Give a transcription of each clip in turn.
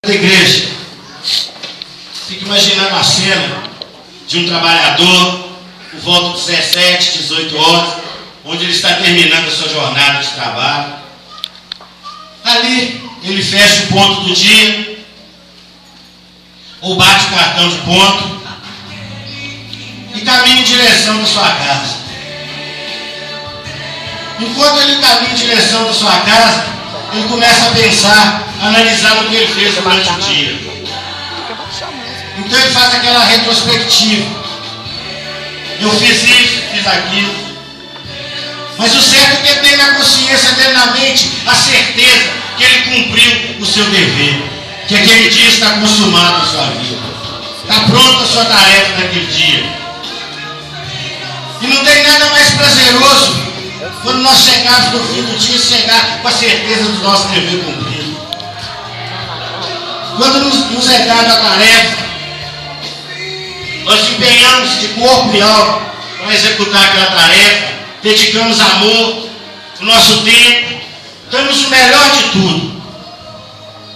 Da igreja. Fico imaginando a cena de um trabalhador por volta de 17, 18 horas, onde ele está terminando a sua jornada de trabalho. Ali ele fecha o ponto do dia, ou bate o cartão de ponto e caminha em direção da sua casa. Enquanto ele caminha em direção da sua casa, ele começa a pensar, a analisar o que ele fez durante o dia. Então ele faz aquela retrospectiva. Eu fiz isso, fiz aquilo. Mas o certo é que ele tem na consciência dele, na mente, a certeza que ele cumpriu o seu dever. Que aquele dia está consumado na sua vida. Está pronta a sua tarefa naquele dia. E não tem nada mais prazeroso quando nós chegarmos no fim do dia, chegar com a certeza do nosso dever cumprido. Quando nos é dada a tarefa, nós empenhamos de corpo e alma para executar aquela tarefa, dedicamos amor, o nosso tempo, damos o melhor de tudo.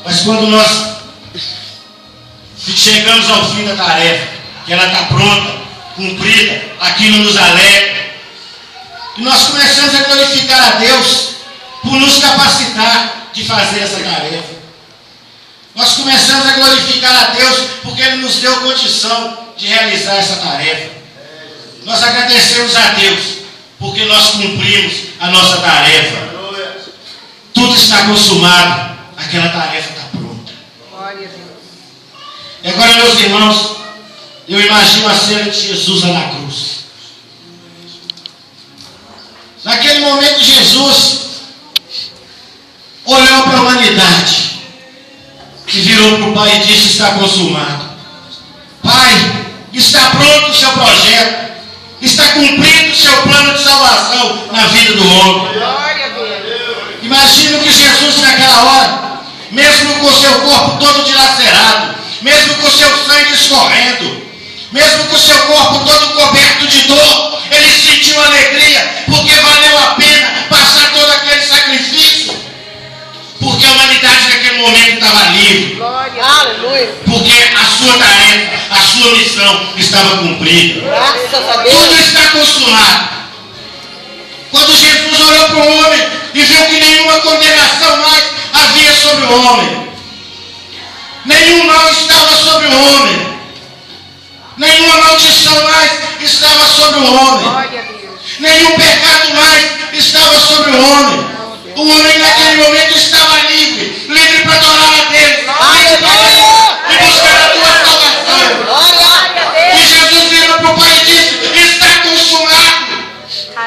Mas quando nós chegamos ao fim da tarefa, que ela está pronta, cumprida, aquilo nos alegra, e nós começamos a glorificar a Deus por nos capacitar de fazer essa tarefa. Nós começamos a glorificar a Deus porque Ele nos deu condição de realizar essa tarefa. Nós agradecemos a Deus porque nós cumprimos a nossa tarefa. Tudo está consumado, aquela tarefa está pronta. E agora, meus irmãos, eu imagino a cena de Jesus lá na cruz. Naquele momento, Jesus olhou para a humanidade e virou para o Pai e disse: está consumado. Pai, está pronto o seu projeto, está cumprido o seu plano de salvação na vida do homem. Imagino que Jesus naquela hora, mesmo com o seu corpo todo dilacerado, mesmo com o seu sangue escorrendo, mesmo com o seu corpo todo coberto de dor, ele sentiu alegria, porque valeu a pena passar todo aquele sacrifício, porque a humanidade naquele momento estava livre. Aleluia. Porque a sua tarefa, a sua missão estava cumprida. Graças a Deus. Tudo está consumado. Quando Jesus olhou para o homem e viu que nenhuma condenação mais havia sobre o homem, nenhum mal estava sobre o homem, nenhuma maldição mais estava sobre o homem, nenhum pecado mais estava sobre o homem. O homem naquele momento estava livre, livre para adorar a Deus, e buscar a tua salvação. E Jesus virou para o Pai e disse: está consumado.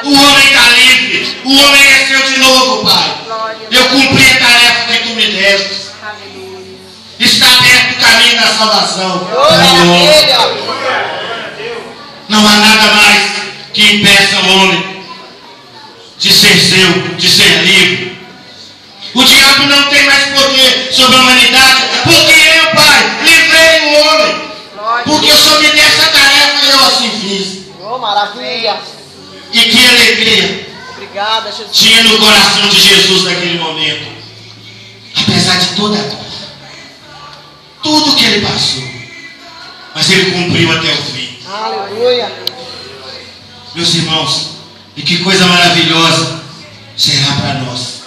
O homem está livre, o homem é seu de novo, Pai. Eu cumpri a tarefa que tu me deste. Está aberto o caminho da salvação. Não há nada mais que impeça o homem de ser seu, de ser livre. O diabo não tem mais poder sobre a humanidade, porque eu, Pai, livrei o homem. Porque eu só me dei essa tarefa e eu assim fiz. Oh, maravilha. E que alegria Obrigada, Jesus. tinha no coração de Jesus naquele momento. Apesar de toda a dor, tudo que ele passou, mas ele cumpriu até o fim. Aleluia. Meus irmãos, e que coisa maravilhosa será para nós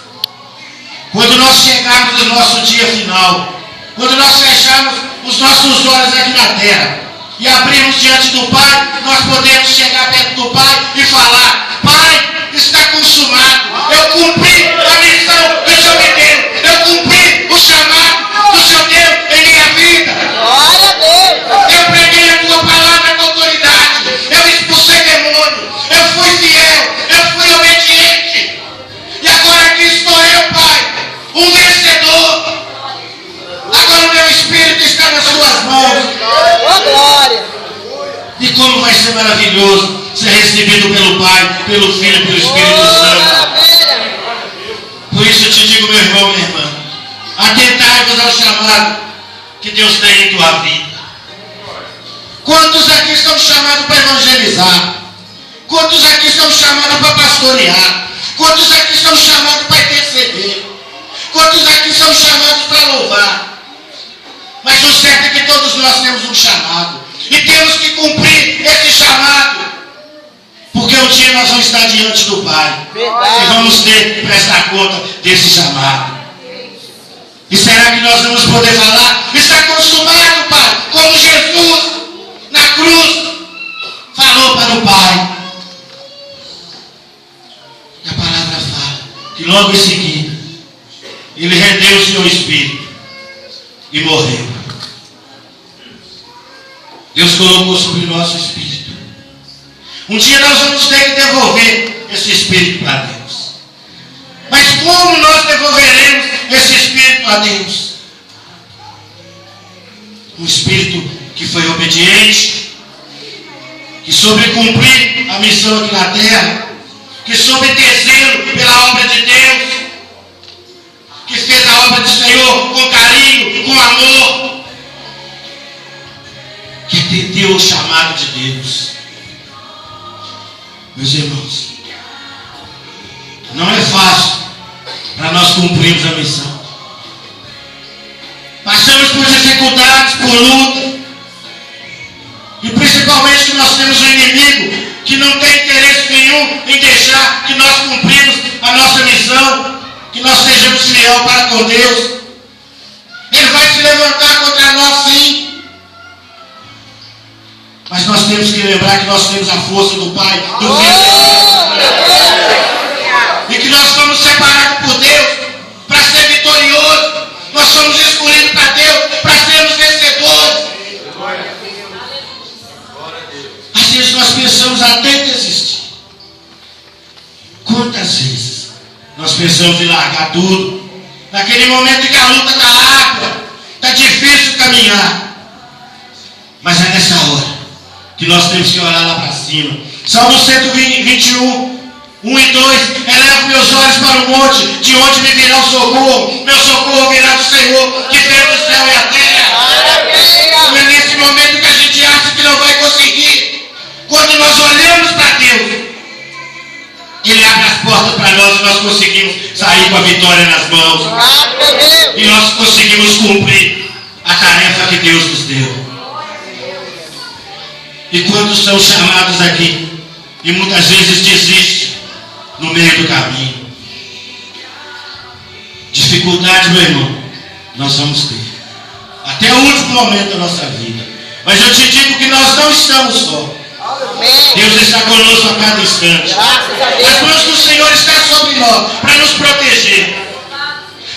quando nós chegarmos no nosso dia final, quando nós fecharmos os nossos olhos aqui na terra e abrirmos diante do Pai, nós podemos chegar perto do Pai e falar: Pai, está consumado, eu cumpri a missão que o Senhor me deu, eu cumpri o chamado que o Senhor deu em minha vida. Glória a Deus. Eu preguei a tua palavra com autoridade, eu expulsei demônio, eu fui fiel, eu fui obediente, e agora aqui estou eu, Pai, um vencedor. Agora o meu espírito está nas suas mãos. Oh, glória. E como vai ser maravilhoso ser recebido pelo Pai, pelo Filho e pelo Espírito Oh, Santo. maravilha. Por isso eu te digo, meu irmão, minha irmã, atentai-vos ao chamado que Deus tem em tua vida. Quantos aqui são chamados para evangelizar? Quantos aqui são chamados para pastorear? Quantos aqui são chamados para interceder? Quantos aqui são chamados para louvar? nós temos um chamado. E temos que cumprir esse chamado. Porque um dia nós vamos estar diante do Pai. Verdade. E vamos ter que prestar conta desse chamado. E será que nós vamos poder falar? Está consumado, Pai. Como Jesus, na cruz, falou para o Pai. E a palavra fala que logo em seguida, ele rendeu o seu espírito e morreu. Deus colocou sobre o nosso espírito. Um dia nós vamos ter que devolver esse espírito para Deus. Mas como nós devolveremos esse espírito a Deus? Um espírito que foi obediente, que soube cumprir a missão aqui na terra, que soube ter zelo pela obra de Deus, que fez a obra do Senhor com carinho, com amor, que entendeu o chamado de Deus. Meus irmãos, não é fácil para nós cumprirmos a missão. Passamos por dificuldades, por luta, e principalmente que nós temos um inimigo que não tem interesse nenhum em deixar que nós cumprimos a nossa missão, que nós sejamos fiéis para com Deus. Ele vai se levantar contra nós, sim. Mas nós temos que lembrar que nós temos a força do Pai, do Filho, e que nós somos separados por Deus para ser vitoriosos. Nós somos escolhidos para Deus para sermos vencedores. Às vezes nós pensamos até em desistir. Quantas vezes nós pensamos em largar tudo? Naquele momento em que a luta está árdua, está difícil caminhar. Mas é nessa hora que nós temos que olhar lá para cima. Salmo 121, 1 e 2. Elevo meus olhos para o monte, de onde me virá o socorro. Meu socorro virá do Senhor, que fez o céu e a terra. Não é nesse momento que a gente acha que não vai conseguir. Quando nós olhamos para Deus, Ele abre as portas para nós e nós conseguimos sair com a vitória nas mãos. E nós conseguimos cumprir a tarefa que Deus nos deu. E quantos são chamados aqui e muitas vezes desistem no meio do caminho? Dificuldade, meu irmão, nós vamos ter até o último momento da nossa vida. Mas eu te digo que nós não estamos só. Deus está conosco a cada instante. As mãos do Senhor estão sobre nós para nos proteger.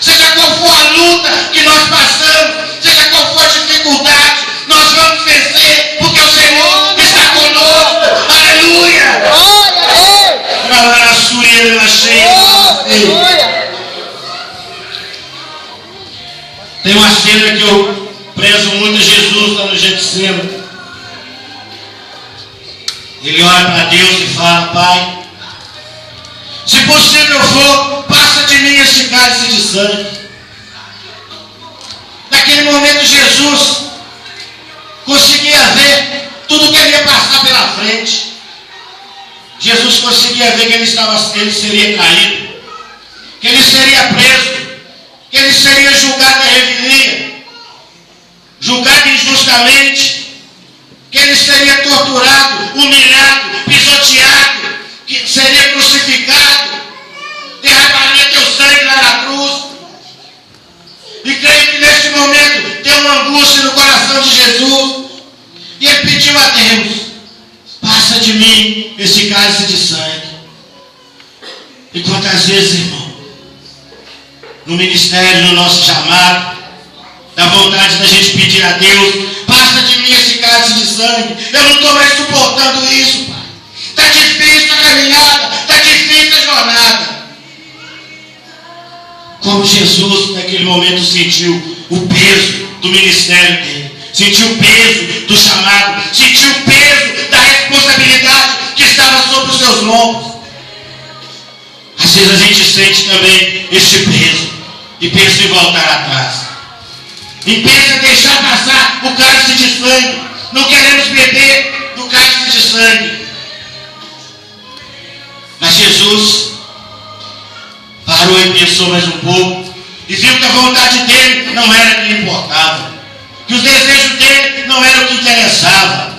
Seja qual for a luta que nós passamos, seja qual for a dificuldade, nós vamos vencer, porque o Senhor está conosco. Aleluia! Glória a Deus! Tem uma cena que eu prezo muito a Jesus lá no Getsemane. Ele olha para Deus e fala: Pai, se possível for, passa de mim esse cálice de sangue. Naquele momento Jesus conseguia ver tudo que ele ia passar pela frente. Jesus conseguia ver que ele seria caído, que ele seria preso, que ele seria julgado à revelia, julgado injustamente, que ele seria torturado, humilhado, pisoteado, que seria crucificado, derramaria teu sangue lá na cruz. E creio que neste momento tem uma angústia no coração de Jesus. E ele pediu a Deus: passa de mim esse cálice de sangue. E quantas vezes, irmão, no ministério, no nosso chamado, dá vontade da gente pedir a Deus: passa de mim esse cálice de sangue. Eu não estou mais suportando isso, Pai. Está difícil a caminhada, está difícil a jornada. Como Jesus naquele momento sentiu o peso do ministério dele, sentiu o peso do chamado, sentiu o peso da responsabilidade que estava sobre os seus ombros. Às vezes a gente sente também este peso e pensa em voltar atrás, e pensa em deixar passar o cálice de sangue. Não queremos beber do cálice de sangue. Mas Jesus parou e pensou mais um pouco e viu que a vontade dele não era que lhe importava. que os desejos dele não eram o que interessava.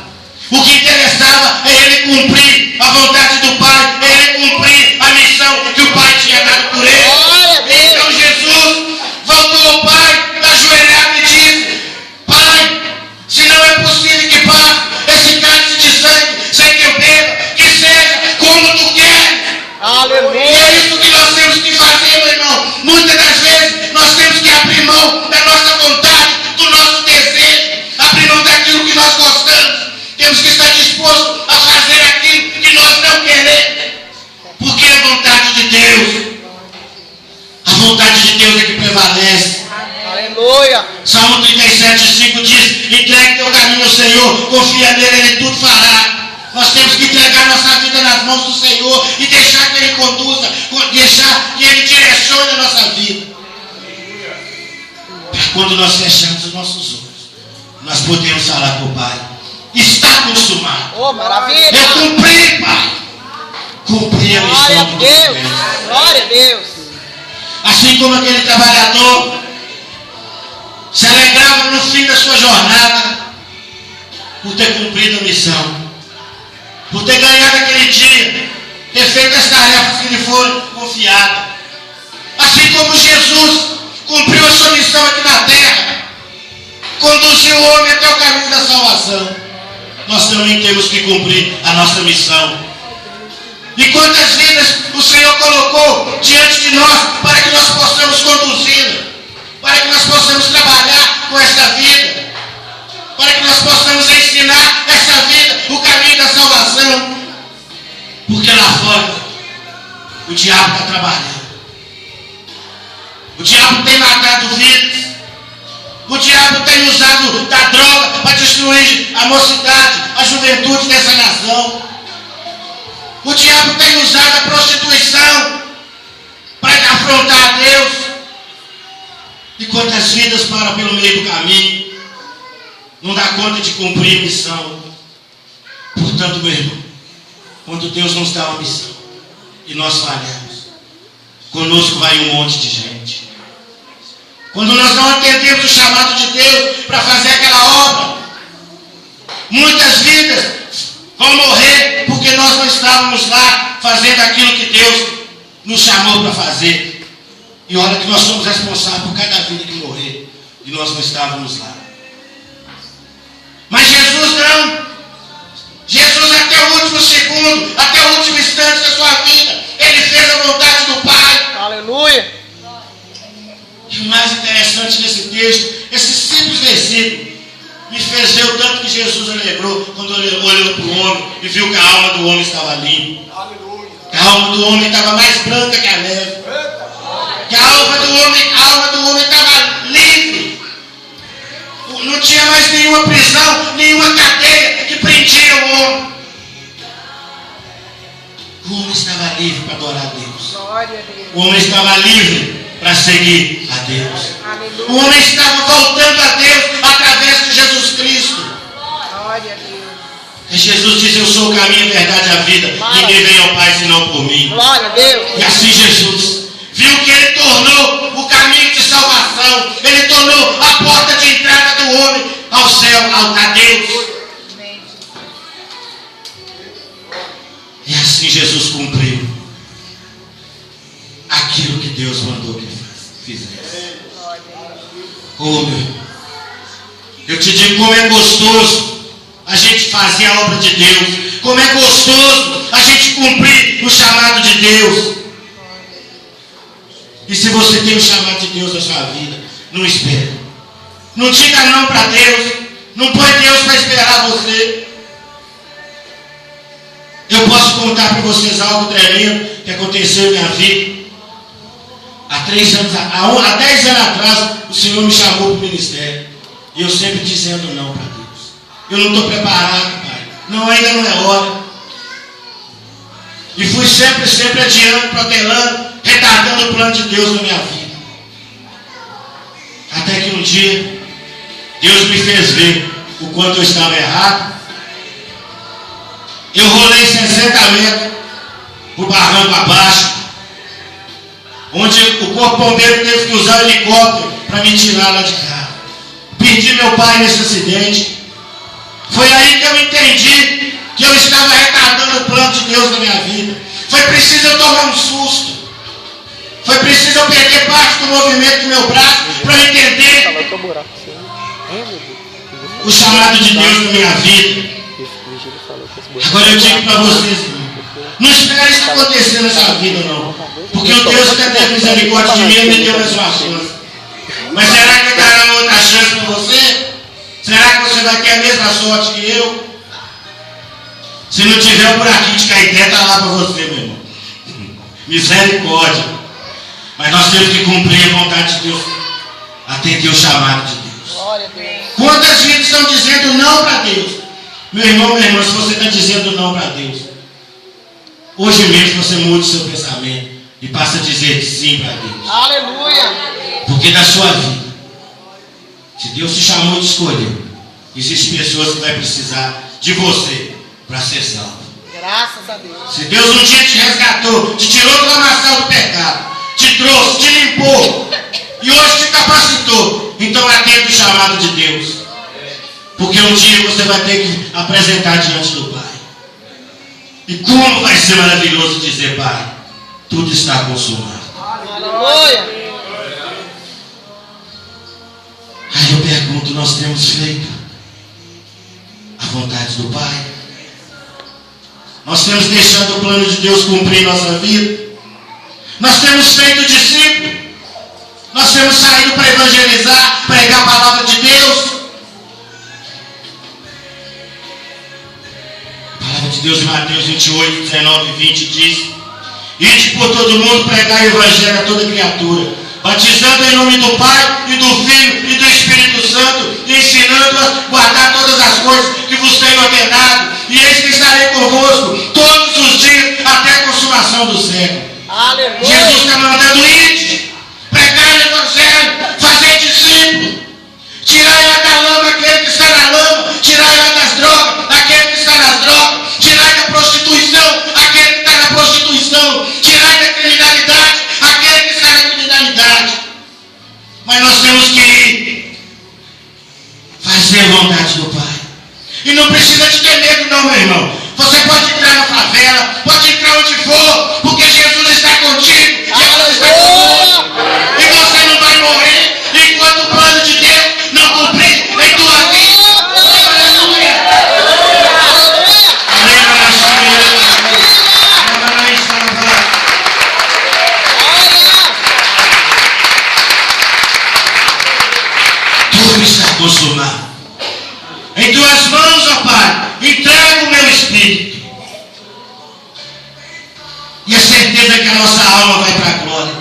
O que interessava é ele cumprir a vontade do Pai, é ele cumprir a missão que o Pai tinha dado por ele. Glória a Deus. Então Jesus voltou ao Pai, ajoelhado e disse: Pai, se não é possível que passe esse cálice de sangue sem que eu beba, que seja como tu queres. E Aleluia. é isso que nós temos que fazer, meu irmão. Muitas das vezes nós temos que abrir mão da nossa vontade, do nosso desejo, abrir mão daquilo que nós gostamos. Temos que estar dispostos a fazer aquilo que nós não queremos. Porque a vontade de Deus, a vontade de Deus é que prevalece. Aleluia. Salmo 37:5 diz: entregue teu caminho ao Senhor, confia nele, ele tudo fará. Nós temos que entregar nossa vida nas mãos do Senhor e deixar que ele conduza, deixar que ele direcione a nossa vida. Para quando nós fechamos os nossos olhos, nós podemos falar com o Pai: está consumado. Oh, maravilha. Eu cumpri, Pai. Cumpri a Glória a missão que tu Deus. fez. Glória a Deus. Assim como aquele trabalhador se alegrava no fim da sua jornada por ter cumprido a missão, por ter ganhado aquele dia, ter feito as tarefas que lhe foram confiadas. Assim como Jesus cumpriu a sua missão aqui na terra, conduziu o homem até o caminho da salvação, nós também temos que cumprir a nossa missão. E quantas vidas o Senhor colocou diante de nós para que nós possamos conduzi-la, para que nós possamos trabalhar com essa vida, para que nós possamos ensinar essa vida, o caminho da salvação. Porque lá fora o diabo está trabalhando. O diabo tem matado vidas. O diabo tem usado da droga para destruir a mocidade, a juventude dessa nação. O diabo tem usado a prostituição para afrontar a Deus. E quantas vidas param pelo meio do caminho, não dá conta de cumprir a missão. Portanto, meu irmão, quando Deus nos dá uma missão e nós falhamos, conosco vai um monte de gente. Quando nós não atendemos o chamado de Deus para fazer aquela obra, muitas vidas vão morrer porque nós não estávamos lá fazendo aquilo que Deus nos chamou para fazer. E olha que nós somos responsáveis por cada vida que morrer e nós não estávamos lá. Mas Jesus não. Jesus até o último segundo, até o último instante da sua vida, ele fez a vontade do Pai. Aleluia. E o mais interessante nesse texto, esse simples versículo, me fez ver o tanto que Jesus alegrou quando ele olhou para o homem e viu que a alma do homem estava limpa. Que a alma do homem estava mais branca que a neve. Que a alma do homem estava livre. Não tinha mais nenhuma prisão, nenhuma cadeia que prendia o homem. O homem estava livre para adorar a Deus. Glória a Deus. O homem estava livre para seguir a Deus. Aleluia. O homem estava voltando a Deus através de Jesus Cristo. Glória a Deus. E Jesus disse: eu sou o caminho, a verdade e a vida. Ninguém vem ao Pai senão por mim. Glória a Deus. E assim Jesus viu que ele tornou o caminho de salvação. Ele tornou a porta de entrada do homem ao céu, a Deus. E assim Jesus cumpriu aquilo que Deus mandou que fizesse. Oh, meu irmão, eu te digo como é gostoso a gente fazer a obra de Deus. Como é gostoso a gente cumprir o chamado de Deus. E se você tem o chamado de Deus na sua vida, não espere. Não diga não para Deus. Não põe Deus para esperar você. Eu posso contar para vocês algo tremendo que aconteceu em minha vida. Há 10 anos atrás, o Senhor me chamou para o ministério. E eu sempre dizendo não para Deus. Eu não estou preparado, Pai. Não, ainda não é hora. E fui sempre adiando, protelando, retardando o plano de Deus na minha vida. Até que um dia, Deus me fez ver o quanto eu estava errado. Eu rolei 60 metros para o barranco abaixo, onde o corpo bombeiro teve que usar o helicóptero para me tirar lá de cá. perdi meu pai nesse acidente. Foi aí que eu entendi que eu estava retardando o plano de Deus na minha vida. Foi preciso eu tomar um susto. Foi preciso eu perder parte do movimento do meu braço para eu entender o chamado de Deus na minha vida. Agora eu digo para vocês, irmão, não espere isso acontecer nessa vida, não. Porque o Deus que teve misericórdia de mim me deu mais uma chance. Mas será que dará uma outra chance para você? Será que você vai ter a mesma sorte que eu? Se não tiver o buraquinho de Caeté, está lá para você, meu irmão. Misericórdia. Mas nós temos que cumprir a vontade de Deus, atender o chamado de Deus. Glória a Deus. Quantas vidas estão dizendo não para Deus? Meu irmão, minha irmã, se você está dizendo não para Deus, hoje mesmo você mude o seu pensamento e passa a dizer sim para Deus. Aleluia. Porque na sua vida, se Deus te chamou e te escolheu, existem pessoas que vão precisar de você para ser salvo. Graças a Deus. Se Deus um dia te resgatou, te tirou da lamaçal do pecado, te trouxe, te limpou e hoje te capacitou, então atenda o chamado de Deus. Porque um dia você vai ter que apresentar diante do Pai. E como vai ser maravilhoso dizer, Pai, tudo está consumado. Aleluia. Aí eu pergunto, nós temos feito a vontade do Pai? Nós temos deixado o plano de Deus cumprir nossa vida? Nós temos feito discípulo? Nós temos saído para evangelizar, pregar a palavra de Deus? A palavra de Deus em Mateus 28, 19 e 20 diz: ide por todo mundo pregar o evangelho a toda criatura, batizando em nome do Pai e do Filho e do Espírito Santo, e ensinando a guardar todas as coisas que vos tenho ordenado, e eis que estarei convosco todos os dias até a consumação do século. Aleluia. Jesus está mandando ide, pregar o evangelho, fazer discípulo, tirai da lama aquele que está na lama, tirai das drogas aquele que está nas drogas, tirai da prostituição aquele que está na prostituição, tirai da criminalidade aquele que está na criminalidade. Mas nós temos que ir fazer a vontade do Pai. E não precisa de ter medo não, meu irmão. Você pode entrar na favela, pode entrar onde for, porque Jesus está contigo, Jesus está conosco. E você não vai morrer enquanto o plano de Deus não cumprir em tua vida. Aleluia! Tudo está consumado. Em tuas mãos, ó Pai, entrego o meu espírito. E a certeza que a nossa alma vai para a glória.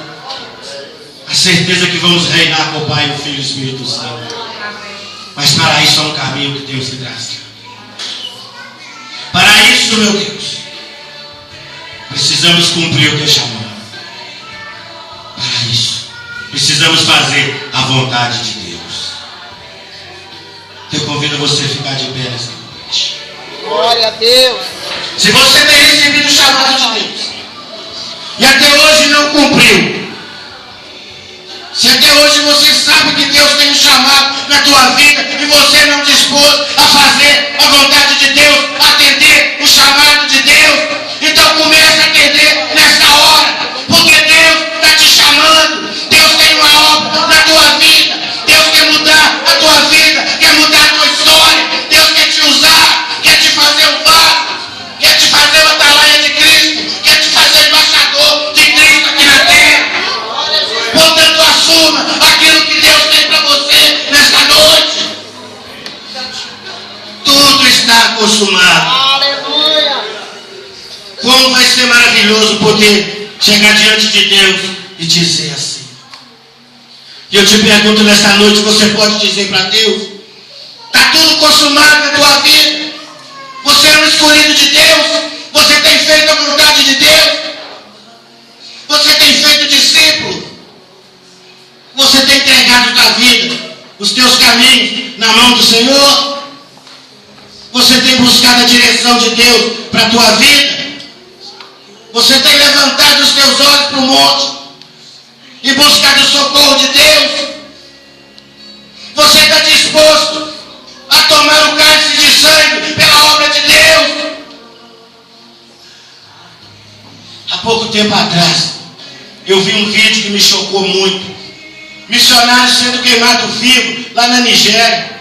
A certeza que vamos reinar com o Pai, o Filho e o Espírito Santo. Mas para isso há um caminho que temos que traçar. Para isso, meu Deus, precisamos cumprir o teu chamado. Para isso, precisamos fazer a vontade de Deus. Eu convido você a ficar de pé nesta noite. Glória a Deus. Se você tem recebido o chamado de Deus e até hoje não cumpriu, se até hoje você sabe que Deus tem um chamado na tua vida e você não dispôs a fazer a vontade de Deus, atender o chamado de Deus, então comece a atender nesta hora, porque Deus está te chamando. Deus tem uma obra na tua vida. Deus quer mudar a tua vida, quer mudar a tua história. Deus quer te usar, quer te fazer um vaso, quer te fazer uma atalaia de Cristo, quer te fazer embaixador de Cristo aqui na terra. Portanto, assuma aquilo que Deus tem para você nesta noite. Tudo está consumado. Aleluia. Como vai ser maravilhoso poder chegar diante de Deus e dizer assim. E eu te pergunto nesta noite, você pode dizer para Deus: está tudo consumado na tua vida? Você é um escolhido de Deus? Você tem feito a vontade de Deus? Você tem feito discípulo? Você tem entregado tua vida, os teus caminhos na mão do Senhor? Você tem buscado a direção de Deus para a tua vida? Você tem levantado os teus olhos para o monte e buscado o socorro de Deus? Você está disposto pelo cálice de sangue, pela obra de Deus. Há pouco tempo atrás, eu vi um vídeo que me chocou muito. Missionários sendo queimados vivos lá na Nigéria.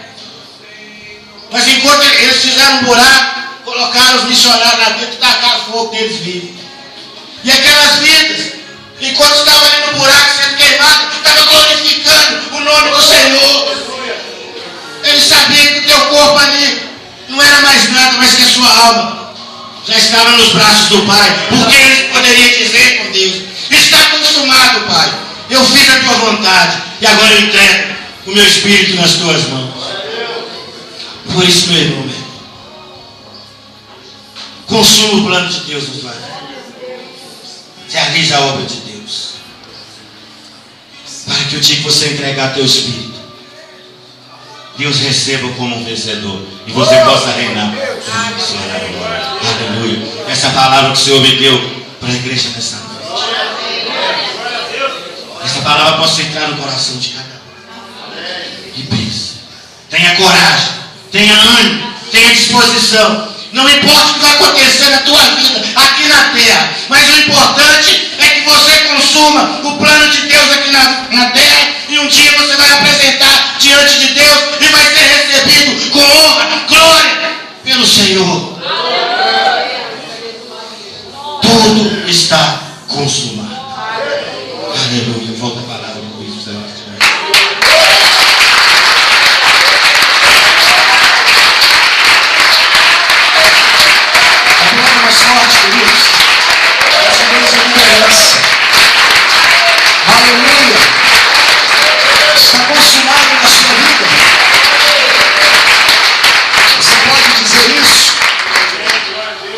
Mas enquanto eles fizeram um buraco, colocaram os missionários lá dentro e tacaram fogo deles vivos. E aquelas vidas, enquanto estavam ali no buraco sendo queimados, estavam glorificando o nome do Senhor. Eles sabiam que o teu corpo ali não era mais nada, mas que a sua alma já estava nos braços do Pai. Porque eles poderiam dizer com Deus: está consumado, Pai. Eu fiz a tua vontade e agora eu entrego o meu espírito nas tuas mãos. Por isso, meu irmão, consuma o plano de Deus nos lares. Realize a obra de Deus. Para que o dia que você entregar teu espírito, Deus receba como um vencedor e você possa reinar. Aleluia. Essa palavra que o Senhor me deu para a igreja nessa noite. Essa palavra possa entrar no coração de cada um. E pense. Tenha coragem, tenha ânimo, tenha disposição. Não importa o que vai acontecer na tua vida aqui na terra, mas o importante é que você consuma o plano de Deus aqui na terra, e um dia você vai apresentar diante de Deus e vai ser recebido com honra, glória pelo Senhor.